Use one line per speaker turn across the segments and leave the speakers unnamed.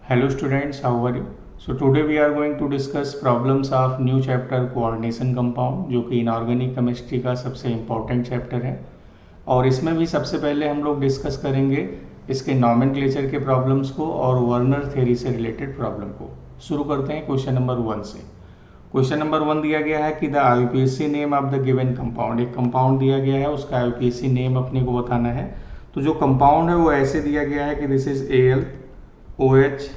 Hello students, how are you? So today we are going to discuss problems of new chapter coordination compound, जो कि inorganic chemistry का सबसे important chapter है। और इसमें भी सबसे पहले हम लोग डिस्कस करेंगे इसके नॉमेनक्लेचर के प्रॉब्लम्स को और वर्नर थ्योरी से रिलेटेड प्रॉब्लम को। शुरू करते हैं क्वेश्चन नंबर 1 से। क्वेश्चन नंबर 1 दिया गया है कि the IUPAC name of the given compound. एक कंपाउंड दिया गया है, उसका IUPAC नेम अपने को बताना है। तो जो कंपाउंड है वो ऐसे दिया गया है कि दिस इज AlOH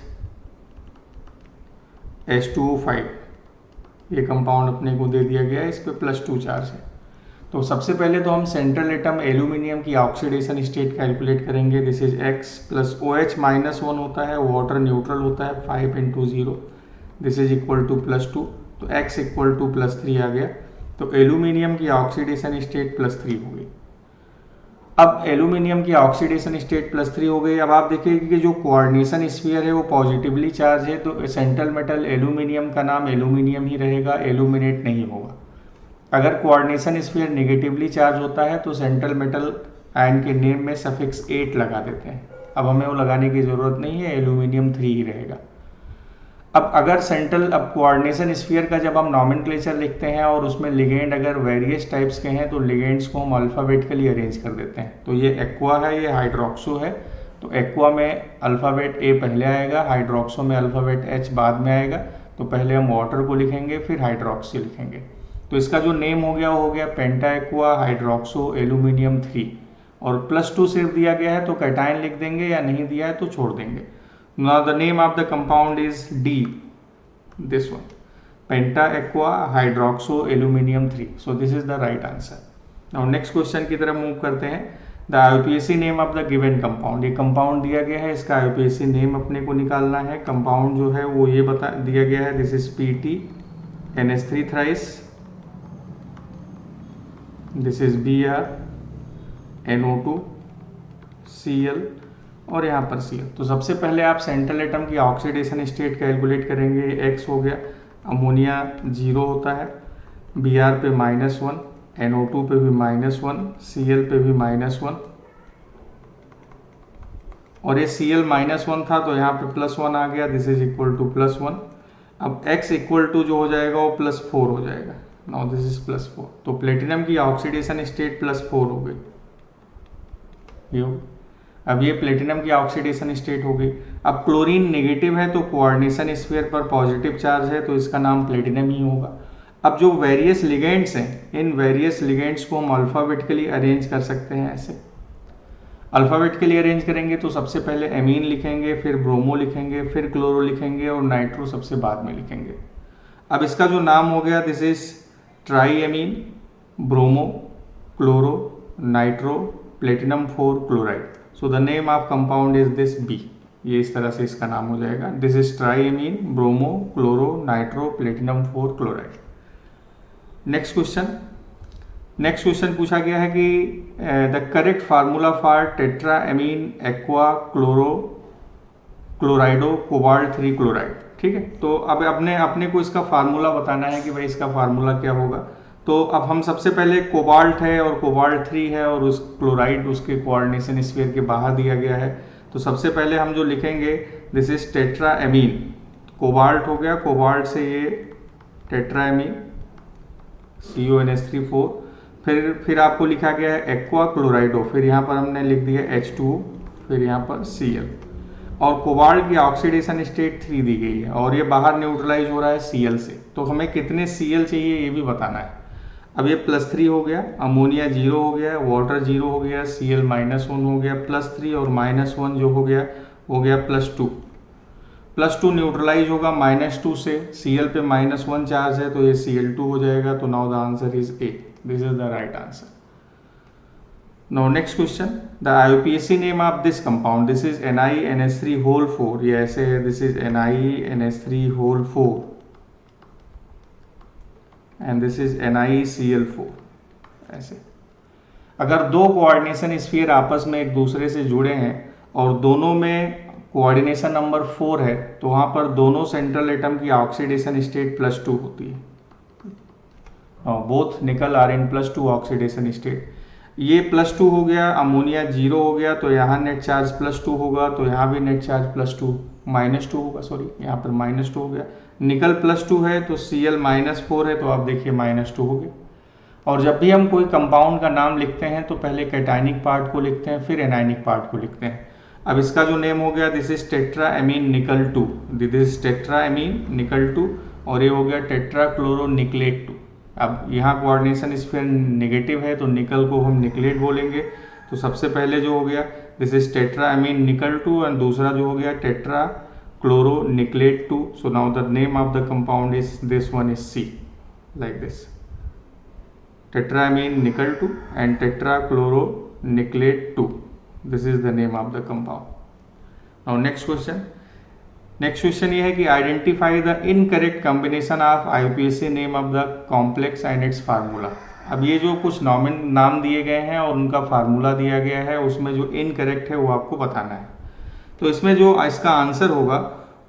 H2O5। ये कंपाउंड अपने को दे दिया गया है, इस पे +2 चार्ज है। तो सबसे पहले तो हम सेंट्रल एटम एल्यूमिनियम की ऑक्सीडेशन स्टेट कैलकुलेट करेंगे। This is X plus OH -1 होता है, वाटर न्यूट्रल होता है, 5 × 0 दिस इज इक्वल टू +2। तो X इक्वल टू +3 आ गया। तो एल्यूमिनियम की ऑक्सीडेशन स्टेट +3 हो गई। अब एल्यूमिनियम की ऑक्सीडेशन स्टेट +3 हो गई। अब आप देखिए कि जो कोऑर्डिनेशन स्फीयर है वो पॉजिटिवली चार्ज है, तो सेंट्रल मेटल एल्यूमिनियम का नाम एल्यूमिनियम ही रहेगा, एल्यूमिनेट नहीं होगा। अगर कोऑर्डिनेशन स्फीयर नेगेटिवली चार्ज होता है तो सेंट्रल मेटल आयन के नेम में सफिक्स 8 लगा देते हैं। अब हमें वो लगाने की ज़रूरत नहीं है, एल्यूमिनियम 3 ही रहेगा। अब अगर अब कोऑर्डिनेशन स्फीयर का जब हम नॉमेनक्लेचर लिखते हैं और उसमें लिगेंड अगर वेरियस टाइप्स के हैं तो लिगेंड्स को हम अल्फ़ाबेटिकली अरेंज कर देते हैं। तो ये एक्वा है, ये हाइड्रोक्सो है। तो एक्वा में अल्फ़ाबेट A पहले आएगा, हाइड्रोक्सो में अल्फ़ाबेट H बाद में आएगा। तो पहले हम वाटर को लिखेंगे, फिर हाइड्रोक्सी लिखेंगे। तो इसका जो नेम हो गया वो हो गया पेंटा एक्वा हाइड्रोक्सो एल्यूमिनियम 3। और +2 सिर्फ दिया गया है तो कैटायन लिख देंगे, या नहीं दिया है तो छोड़ देंगे। Now the name of the compound is D, this one, penta aqua hydroxo aluminium 3. So this is the right answer. Now next question की तरफ मूव करते हैं। The IUPAC name of the given compound, ये compound दिया गया है, इसका IUPAC name अपने को निकालना है। कंपाउंड जो है वो ये बता दिया गया है, this is PT NH3 thrice, this is Br NO2 Cl और यहाँ पर Cl। तो सबसे पहले आप सेंट्रल एटम की ऑक्सीडेशन स्टेट कैलकुलेट करेंगे। X हो गया, अमोनिया 0 होता है, Br पे -1, NO2 पे भी -1, Cl पे भी -1 और ये Cl -1 था तो यहाँ पे +1 आ गया, दिस इज इक्वल टू +1। अब X इक्वल टू जो हो जाएगा वो +4 हो जाएगा। Now this is +4। तो प्लेटिनम की ऑक्सीडेशन स्टेट +4 हो गई। अब ये प्लेटिनम की ऑक्सीडेशन स्टेट हो गई। अब क्लोरीन नेगेटिव है तो कोऑर्डिनेशन स्फीयर पर पॉजिटिव चार्ज है, तो इसका नाम प्लेटिनम ही होगा। अब जो वेरियस लिगेंड्स हैं, इन वेरियस लिगेंड्स को हम अल्फ़ाबेटिकली अरेंज कर सकते हैं। ऐसे अल्फ़ाबेटिकली अरेंज करेंगे तो सबसे पहले एमीन लिखेंगे, फिर ब्रोमो लिखेंगे, फिर क्लोरो लिखेंगे और नाइट्रो सबसे बाद में लिखेंगे। अब इसका जो नाम हो गया, this is triammine bromo chloro nitro platinum 4 chloride. So the name of compound is this B। ये इस तरह से इसका नाम हो जाएगा, this is triammine bromo chloro nitro platinum 4 chloride. Next question पूछा गया है कि the correct formula for tetraammine aqua chloro chlorido cobalt 3 chloride. ठीक है, तो अब अपने को इसका फार्मूला बताना है कि भाई इसका फार्मूला क्या होगा। तो अब हम सबसे पहले कोबाल्ट है और कोबाल्ट 3 है और उस क्लोराइड उसके कोऑर्डिनेशन स्फीयर के बाहर दिया गया है। तो सबसे पहले हम जो लिखेंगे, दिस इज टेट्राएमीन, कोबाल्ट हो गया, कोबाल्ट से ये टेट्राएमीन CONH3 फिर आपको लिखा गया है एक्वा क्लोराइडो, फिर यहाँ पर हमने लिख दिया H2O, फिर यहाँ पर Cl। और कोबाल्ट की ऑक्सीडेशन स्टेट 3 दी गई है और ये बाहर न्यूट्रलाइज हो रहा है Cl से। तो हमें कितने Cl चाहिए ये भी बताना है। अब ये +3 हो गया, अमोनिया 0 हो गया, वाटर 0 हो गया, Cl -1 हो गया, +3 और -1 जो हो गया +2। +2 न्यूट्रलाइज होगा -2 से, Cl पे -1 चार्ज है तो ये Cl2 हो जाएगा। तो now the answer is A, this is the right answer. Now next question, the IUPAC name of this compound, this is NiNH3 4। ये ऐसे है, this is NiNH3 4 and this is NiCl4। ऐसे अगर दो कोऑर्डिनेशन स्फीयर आपस में एक दूसरे से जुड़े हैं और दोनों में कोऑर्डिनेशन नंबर 4 है तो वहां पर दोनों सेंट्रल एटम की ऑक्सीडेशन स्टेट +2 होती है। बोथ निकल आर इन +2 ऑक्सीडेशन स्टेट। ये +2 हो गया, अमोनिया 0 हो गया तो यहाँ नेट चार्ज +2 होगा, तो यहाँ भी नेट चार्ज +2 -2 होगा, सॉरी यहाँ पर -2 हो गया। निकल +2 है तो Cl -4 है, तो आप देखिए -2 हो गया। और जब भी हम कोई कंपाउंड का नाम लिखते हैं तो पहले कैटायनिक पार्ट को लिखते हैं, फिर एनायनिक पार्ट को लिखते हैं। अब इसका जो नेम हो गया, दिस इज टेट्राएमीन निकल 2, दिस इज टेट्राएमीन निकल 2, और ये हो गया टेट्राक्लोरोनिकलेट 2। अब यहाँ कोऑर्डिनेशन स्फीयर नेगेटिव है तो निकल को हम निकलेट बोलेंगे। तो सबसे पहले जो हो गया दिस इज टेट्राएमीन निकल 2, एंड दूसरा जो हो गया tetrachloronickelate 2। So now the name of the compound is this one is C, like this, tetraamine nickel 2 and tetrachloroniclate 2. This is the name of the compound. Now next question. Next question ये है कि identify the incorrect combination of IUPAC name of the complex and it's formula. अब ये जो कुछ नाम दिए गए हैं और उनका फार्मूला दिया गया है, उसमें जो इनकरेक्ट है वो आपको बताना है। तो इसमें जो इसका आंसर होगा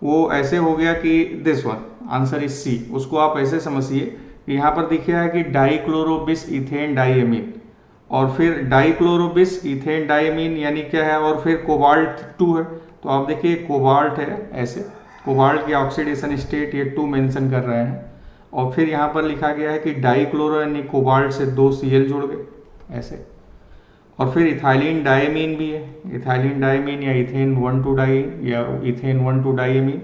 वो ऐसे हो गया कि this one answer is C. उसको आप ऐसे समझिए, यहाँ पर दिखा है कि डाइक्लोरोबिस इथेन डाइएमीन, और फिर डाइक्लोरोबिस इथेन डाइएमीन यानी क्या है, और फिर कोबाल्ट 2 है। तो आप देखिए कोबाल्ट है, ऐसे कोबाल्ट की ऑक्सीडेशन स्टेट ये 2 मेंशन कर रहे हैं, और फिर यहाँ पर लिखा गया है कि डाइक्लोरो यानी कोबाल्ट से 2 Cl जुड़ गए ऐसे, और फिर इथाइलिन डाइएमीन भी है, इथाइलिन डाइएमीन या इथेन 1,2 डाई या इथेन 1,2 डाइएमीन।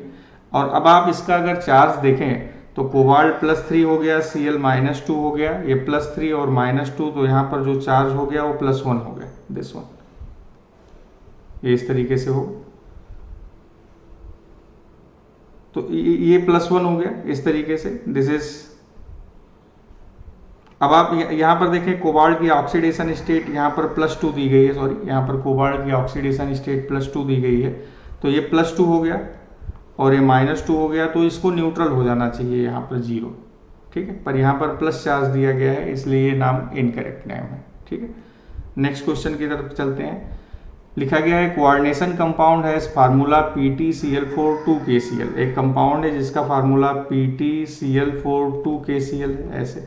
और अब आप इसका अगर चार्ज देखें तो कोबाल्ट +3 हो गया, Cl -2 हो गया, ये +3 और -2, तो यहाँ पर जो चार्ज हो गया वो +1 हो गया, दिस वन, ये इस तरीके से हो, तो ये +1 हो गया इस तरीके से, दिस इज। अब आप यहाँ पर देखें कोबाल्ट की ऑक्सीडेशन स्टेट यहाँ पर +2 दी गई है, सॉरी यहाँ पर कोबाल्ट की ऑक्सीडेशन स्टेट +2 दी गई है, तो ये +2 हो गया और ये -2 हो गया, तो इसको न्यूट्रल हो जाना चाहिए यहाँ पर 0, ठीक है, पर यहाँ पर प्लस चार्ज दिया गया है इसलिए ये नाम इनकरेक्ट नेम है, ठीक है। नेक्स्ट क्वेश्चन की तरफ चलते हैं। लिखा गया है कोऑर्डिनेशन कंपाउंड है फार्मूला PtCl4 2KCl। एक कंपाउंड है जिसका फार्मूला PtCl4 2KCl है, ऐसे।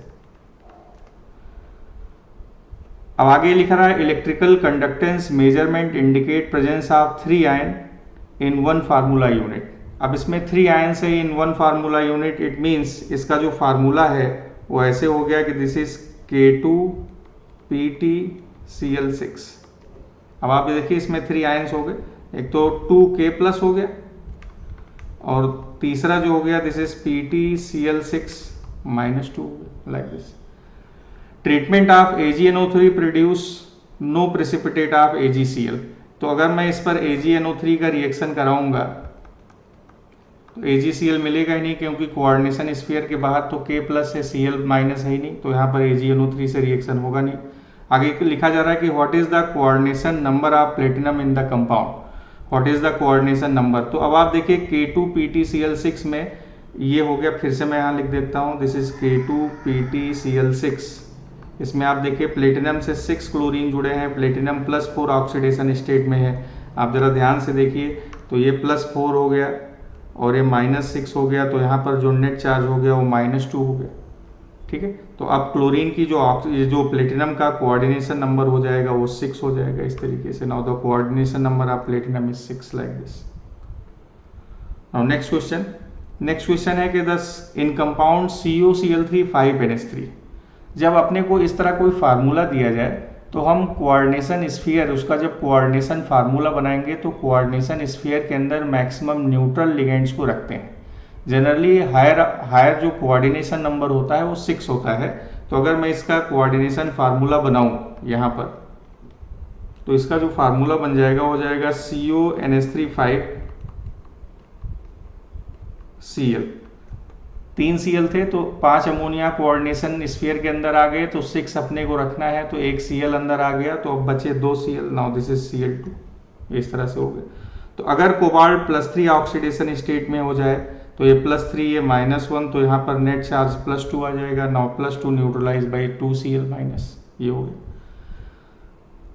अब आगे लिखा रहा है electrical conductance measurement indicate presence of 3 ion in 1 formula unit. अब इसमें 3 आयन्स है इन 1 फार्मूला यूनिट, इट मीन्स इसका जो फार्मूला है वो ऐसे हो गया कि दिस इज K2PtCl6। अब आप देखिए इसमें 3 आयन्स हो गए, एक तो 2K+ हो गया, और तीसरा जो हो गया this is PtCl6 -2, like this. Treatment of AgNO3 produce no precipitate of AgCl। तो अगर मैं इस पर AgNO3 का रिएक्शन कराऊंगा तो AgCl मिलेगा ही नहीं, क्योंकि कोऑर्डिनेशन स्फीयर के बाहर तो K+ है, Cl- है ही नहीं, तो यहाँ पर AgNO3 से रिएक्शन होगा नहीं। आगे लिखा जा रहा है कि what is the coordination number of platinum in the compound, what is the coordination number. तो अब आप देखिए K2PtCl6 में ये हो गया, फिर से मैं यहाँ लिख देता हूँ, दिस इज K2PtCl6। इसमें आप देखिए प्लेटिनम से 6 क्लोरीन जुड़े हैं, प्लेटिनम +4 ऑक्सीडेशन स्टेट में है। आप जरा ध्यान से देखिए तो ये +4 हो गया और ये -6 हो गया, तो यहाँ पर जो नेट चार्ज हो गया वो -2 हो गया, ठीक है। तो अब क्लोरीन की जो प्लेटिनम का कोऑर्डिनेशन नंबर हो जाएगा वो 6 हो जाएगा इस तरीके से। Now the coordination number of platinum is 6, like this. Now next question है कि इन कंपाउंड COCl3 5NH3। जब अपने को इस तरह कोई फार्मूला दिया जाए तो हम कोऑर्डिनेशन स्फीयर, उसका जब कोऑर्डिनेशन फार्मूला बनाएंगे तो कोऑर्डिनेशन स्फीयर के अंदर मैक्सिमम न्यूट्रल लिगेंड्स को रखते हैं। जनरली हायर जो कोऑर्डिनेशन नंबर होता है वो 6 होता है। तो अगर मैं इसका कोऑर्डिनेशन फार्मूला बनाऊं यहाँ पर, तो इसका जो फार्मूला बन जाएगा हो जाएगा CONH3 5Cl। 3 Cl थे तो 5 अमोनिया कोऑर्डिनेशन स्फीयर के अंदर आ गए, तो 6 अपने को रखना है, तो 1 Cl अंदर आ गया, तो अब बचे 2 Cl। Now this is Cl2, इस तरह से हो गया। तो अगर कोबाल्ट +3 ऑक्सीडेशन स्टेट में हो जाए तो ये +3 ये -1, तो यहाँ पर नेट चार्ज +2 आ जाएगा। नाउ +2 न्यूट्रलाइज बाई 2 Cl-, ये हो गया।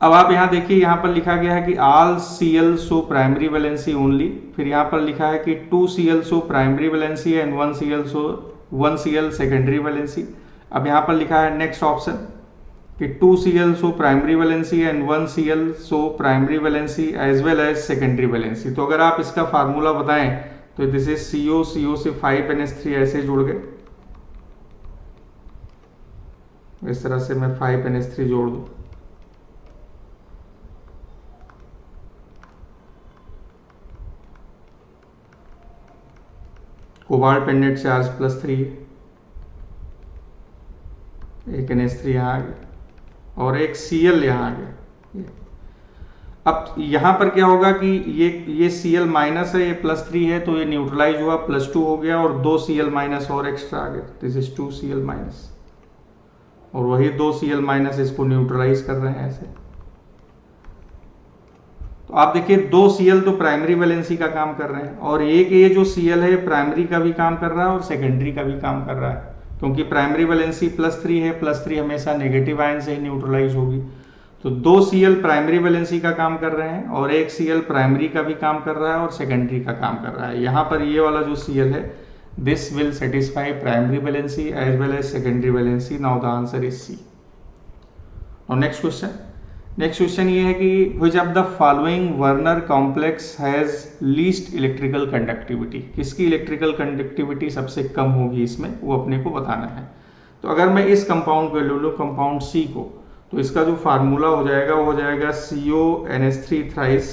अब आप यहाँ देखिए, यहाँ पर लिखा गया है कि all Cl show primary valency only, फिर यहाँ पर लिखा है कि 2 Cl show primary valency and 1 Cl secondary valency. अब यहाँ पर लिखा है नेक्स्ट ऑप्शन, कि 2Cl show primary valency and 1Cl show primary valency as well as secondary valency. तो अगर आप इसका फार्मूला बताएं तो दिस इज CO से 5NH3 ऐसे जुड़ गए, इस तरह से मैं 5NH3 जोड़ दूं, कोबाल्ट पे नेट चार्ज +3, एक NH3 यहाँ आ गया और एक Cl यहाँ आ गया। अब यहाँ पर क्या होगा कि ये Cl माइनस है, ये +3 है, तो ये न्यूट्रलाइज हुआ, +2 हो गया और 2 Cl माइनस और एक्स्ट्रा आ गया, दिस इज 2 Cl माइनस, और वही 2 Cl माइनस इसको न्यूट्रलाइज कर रहे हैं ऐसे। तो आप देखिए 2 Cl तो प्राइमरी वैलेंसी का काम कर रहे हैं और एक ये जो Cl है प्राइमरी का भी काम कर रहा है और सेकेंडरी का भी काम कर रहा है, क्योंकि प्राइमरी वैलेंसी +3 है, +3 हमेशा नेगेटिव आयन से ही न्यूट्रलाइज होगी। तो 2 Cl प्राइमरी वैलेंसी का काम कर रहे हैं और एक Cl प्राइमरी का भी काम कर रहा है और सेकेंडरी का काम कर रहा है। यहाँ पर ये वाला जो Cl है, this will satisfy primary valency as well as secondary valency. Now the answer is C. और नेक्स्ट क्वेश्चन ये है कि which of the following Werner complex has least electrical conductivity, किसकी इलेक्ट्रिकल कंडक्टिविटी सबसे कम होगी इसमें, वो अपने को बताना है। तो अगर मैं इस कंपाउंड को ले लूँ, कंपाउंड सी को, तो इसका जो फार्मूला हो जाएगा वो हो जाएगा CONH3 थ्राइस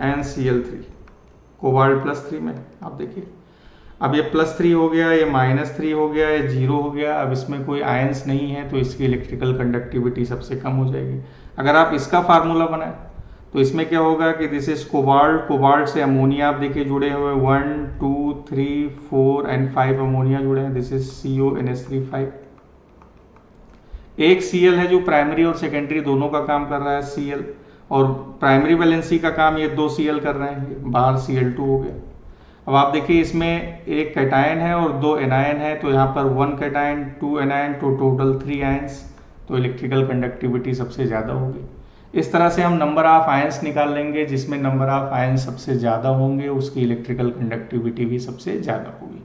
NCl3, कोबाल्ट +3 में। आप देखिए अब ये +3 हो गया, ये -3 हो गया, ये 0 हो गया। अब इसमें कोई आयंस नहीं है तो इसकी इलेक्ट्रिकल कंडक्टिविटी सबसे कम हो जाएगी। अगर आप इसका फार्मूला बनाए तो इसमें क्या होगा कि दिस इज कोबाल्ट से अमोनिया आप देखिए जुड़े हुए 1 2 3 4 एंड 5 अमोनिया जुड़े हैं, दिस इज CONH3 5। एक Cl है जो प्राइमरी और सेकेंडरी दोनों का काम कर रहा है Cl, और प्राइमरी वैलेंसी का काम ये 2 Cl कर रहे हैं, बाहर Cl2 हो गया। अब आप देखिए इसमें एक कैटायन है और 2 एनायन है, तो यहाँ पर 1 कैटायन 2 एनायन, तो टोटल 3 आयंस, तो इलेक्ट्रिकल कंडक्टिविटी सबसे ज़्यादा होगी। इस तरह से हम नंबर ऑफ आयंस निकाल लेंगे, जिसमें नंबर ऑफ आयंस सबसे ज़्यादा होंगे उसकी इलेक्ट्रिकल कंडक्टिविटी भी सबसे ज़्यादा होगी।